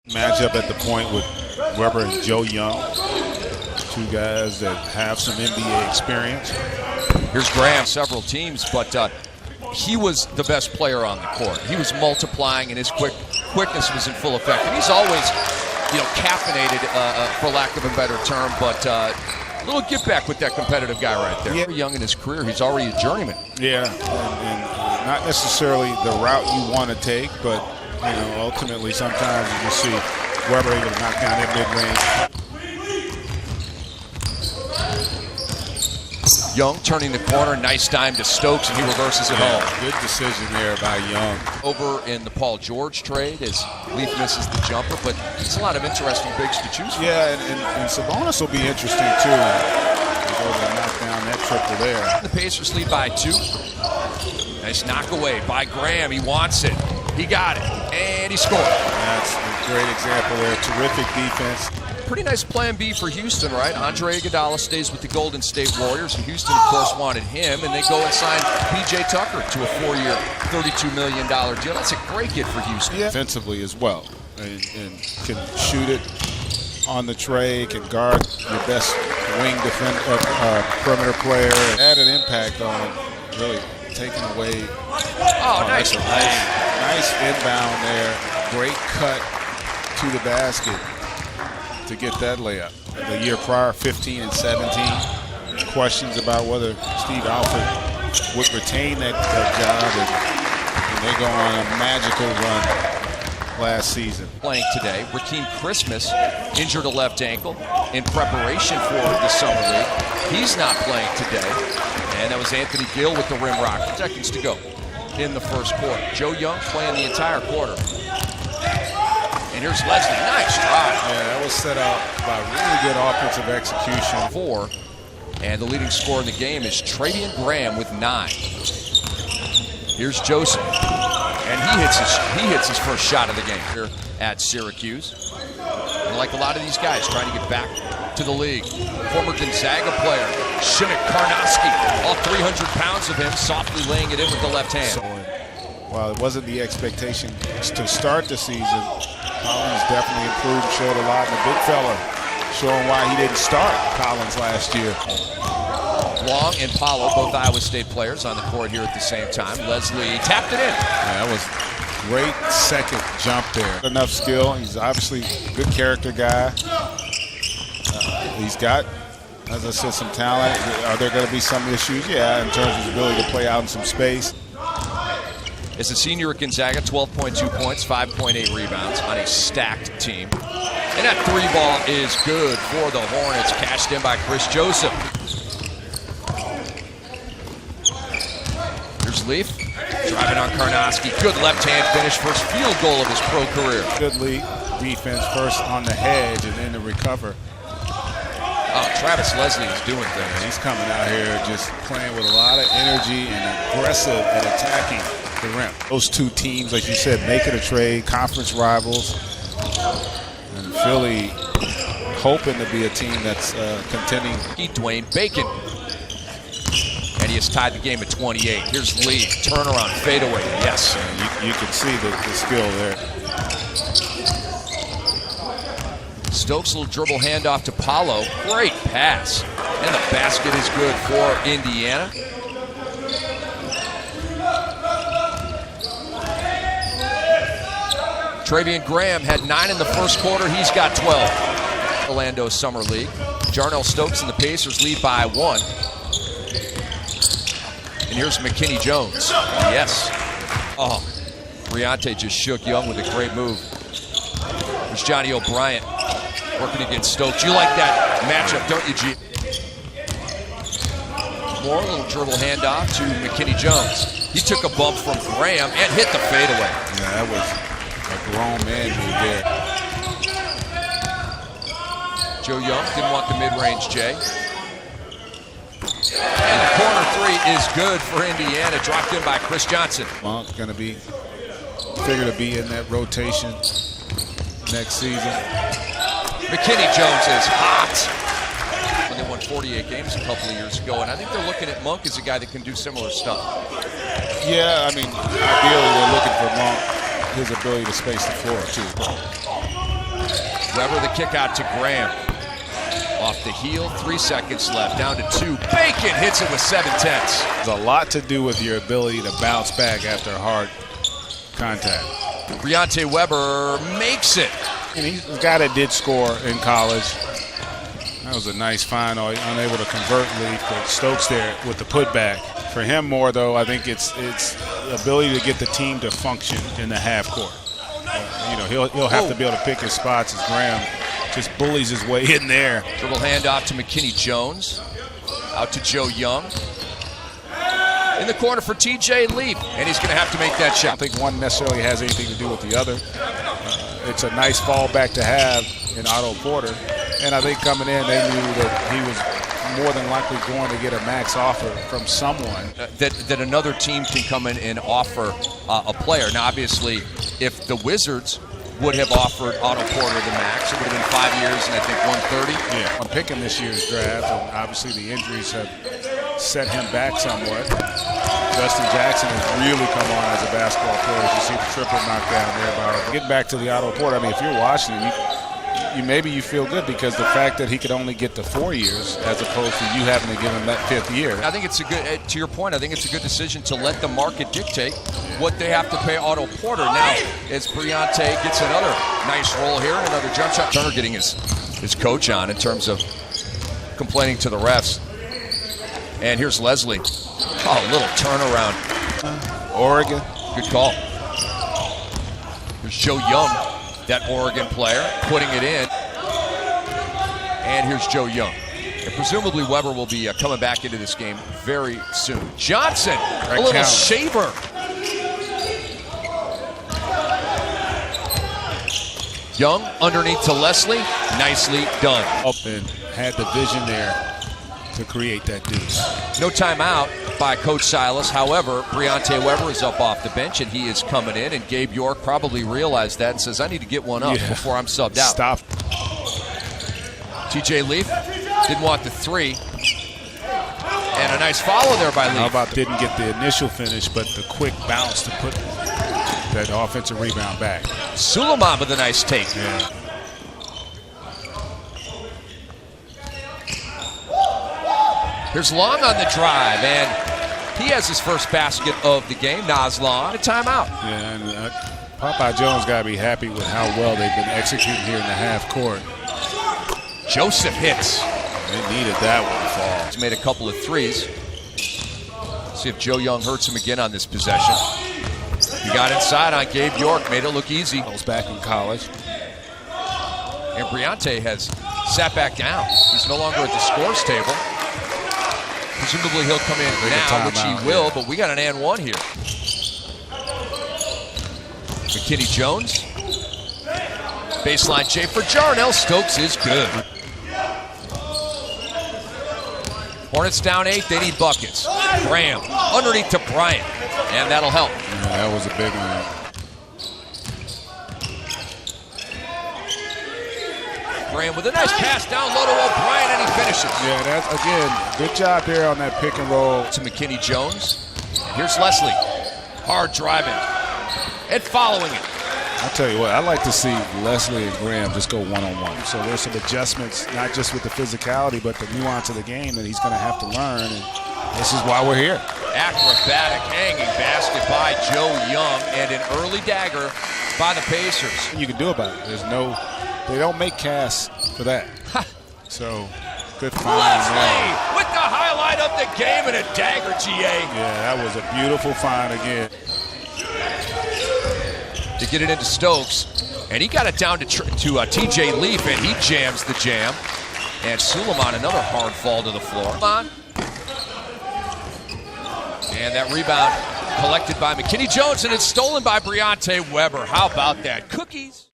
Matchup at the point with Weber and Joe Young, two guys that have some NBA experience. Here's Graham, several teams, but he was the best player on the court. He was multiplying, and his quickness was in full effect. And he's always, caffeinated, for lack of a better term, but a little get back with that competitive guy right there. Yeah. Very young in his career, he's already a journeyman. Yeah, and not necessarily the route you want to take, but ultimately sometimes you just see Weber able to knock down that mid-range. Young turning the corner, nice dime to Stokes, and he reverses it home. Good decision there by Young. Over in the Paul George trade as Leaf misses the jumper, but it's a lot of interesting bigs to choose from. Yeah, and Sabonis will be interesting too. He's able to knock down that triple there. The Pacers lead by 2. Nice knock away by Graham. He wants it. He got it, and he scored. That's a great example there. Terrific defense. Pretty nice plan B for Houston, right? Andre Iguodala stays with the Golden State Warriors, and Houston, of course, wanted him, and they go and sign P.J. Tucker to a 4-year, $32 million deal. That's a great get for Houston. Yeah. Defensively as well, and can shoot it on the tray, can guard your best wing perimeter player. Add an impact on really taking away. Oh, nice. Nice inbound there. Great cut to the basket to get that layup. The year prior, 15 and 17. Questions about whether Steve Alford would retain that job, and they go on a magical run last season. Playing today, Rakeem Christmas injured a left ankle in preparation for the Summer League. He's not playing today, and that was Anthony Gill with the rim rock. Seconds to go in the first quarter. Joe Young playing the entire quarter. And here's Leslie, nice drive. Yeah, that was set up by really good offensive execution. 4, and the leading scorer in the game is Trevian Graham with 9. Here's Joseph, and he hits his first shot of the game here at Syracuse. And like a lot of these guys trying to get back to the league. Former Gonzaga player, Shinnick Karnowski, all 300 pounds of him, softly laying it in with the left hand. So, while it wasn't the expectation to start the season, Collins definitely improved, showed a lot, and the big fella showing why he didn't start Collins last year. Long and Paulo, both Iowa State players on the court here at the same time. Leslie tapped it in. Yeah, that was a great second jump there. Enough skill. He's obviously a good character guy. He's got, as I said, some talent. Are there going to be some issues? Yeah, in terms of his ability to play out in some space. As a senior at Gonzaga, 12.2 points, 5.8 rebounds on a stacked team. And that 3-ball is good for the Hornets, cashed in by Chris Joseph. Here's Leaf, driving on Karnowski. Good left-hand finish, first field goal of his pro career. Good lead defense, first on the hedge and then the recover. Oh, Travis Leslie is doing things. He's coming out here just playing with a lot of energy and aggressive at attacking the rim. Those two teams, like you said, making a trade, conference rivals, and Philly hoping to be a team that's contending. Dwayne Bacon, and he has tied the game at 28. Here's Lee, turnaround, fadeaway, yes. Yeah, you can see the skill there. Stokes' little dribble handoff to Paulo. Great pass. And the basket is good for Indiana. Trevian Graham had 9 in the first quarter. He's got 12. Orlando Summer League. Jarnell Stokes and the Pacers lead by 1. And here's McKinney Jones. Yes. Oh, Briante just shook Young with a great move. There's Johnny O'Bryant working against Stokes. You like that matchup, don't you, G? More, a little dribble handoff to McKinney Jones. He took a bump from Graham and hit the fadeaway. Yeah, that was a grown man move there. Joe Young didn't want the mid-range J. And the corner 3 is good for Indiana, dropped in by Chris Johnson. Monk going to be, figure to be in that rotation next season. McKinney Jones is hot. When they won 48 games a couple of years ago, and I think they're looking at Monk as a guy that can do similar stuff. Yeah, I mean, ideally they're looking for Monk, his ability to space the floor too. Weber the kick out to Graham. Off the heel, 3 seconds left, down to 2. Bacon hits it with 7/10. There's a lot to do with your ability to bounce back after hard contact. Briante Weber makes it. And he's a guy that did score in college. That was a nice find, unable to convert Leaf, but Stokes there with the putback. For him more, though, I think it's the ability to get the team to function in the half court. He'll have to be able to pick his spots as Graham just bullies his way in there. Dribble handoff to McKinney Jones. Out to Joe Young. In the corner for T.J. Leaf, and he's going to have to make that shot. I don't think one necessarily has anything to do with the other. It's a nice fallback to have in Otto Porter. And I think coming in, they knew that he was more than likely going to get a max offer from someone. That another team can come in and offer a player. Now, obviously, if the Wizards would have offered Otto Porter the max, it would have been 5 years and I think 130. Yeah, I'm picking this year's draft, and obviously the injuries have set him back somewhat. Justin Jackson has really come on as a basketball player. As you see the triple knockdown there. Get back to the Otto Porter. I mean, if you're Washington, maybe you feel good because the fact that he could only get to 4 years as opposed to you having to give him that 5th year. I think it's a good, to your point, I think it's a good decision to let the market dictate what they have to pay Otto Porter. Now, as Briante gets another nice roll here, another jump shot. Turner getting his coach on in terms of complaining to the refs. And here's Leslie. Oh, little turnaround. Oregon. Good call. Here's Joe Young, that Oregon player, putting it in. And here's Joe Young. And presumably Weber will be coming back into this game very soon. Johnson, a little shaver. Young underneath to Leslie. Nicely done. Up and had the vision there to create that deuce. No timeout by Coach Silas. However, Briante Weber is up off the bench, and he is coming in, and Gabe York probably realized that and says, I need to get one up before I'm subbed out. Stop. T.J. Leaf didn't want the 3. And a nice follow there by Leaf. How about didn't get the initial finish, but the quick bounce to put that offensive rebound back. Suleiman with a nice take. Yeah. Here's Long on the drive, and he has his first basket of the game. Nas Long, a timeout. Yeah, and Popeye Jones got to be happy with how well they've been executing here in the half court. Joseph hits. They needed that one to fall. He's made a couple of 3s. See if Joe Young hurts him again on this possession. He got inside on Gabe York, made it look easy. He was back in college. And Briante has sat back down. He's no longer at the scores table. Presumably he'll come in now, which he will, but we got an and 1 here. McKinney Jones. Baseline J for Jarnell. Stokes is good. Hornets down 8, they need buckets. Graham underneath to Bryant, and that'll help. Yeah, that was a big one. Graham with a nice pass down low to O'Brien, and he finishes. Yeah, that's, again, good job there on that pick and roll. To McKinney Jones. Here's Leslie. Hard driving and following it. I'll tell you what, I like to see Leslie and Graham just go one-on-one. So there's some adjustments, not just with the physicality, but the nuance of the game that he's going to have to learn. And this is why we're here. Acrobatic hanging basket by Joe Young, and an early dagger by the Pacers. You can do about it. They don't make casts for that. So, good find. Leslie with the highlight of the game and a dagger, GA. Yeah, that was a beautiful find again. To get it into Stokes, and he got it down to T.J. Leaf, and he jams the jam. And Suleiman, another hard fall to the floor. And that rebound collected by McKinney Jones, and it's stolen by Briante Weber. How about that? Cookies.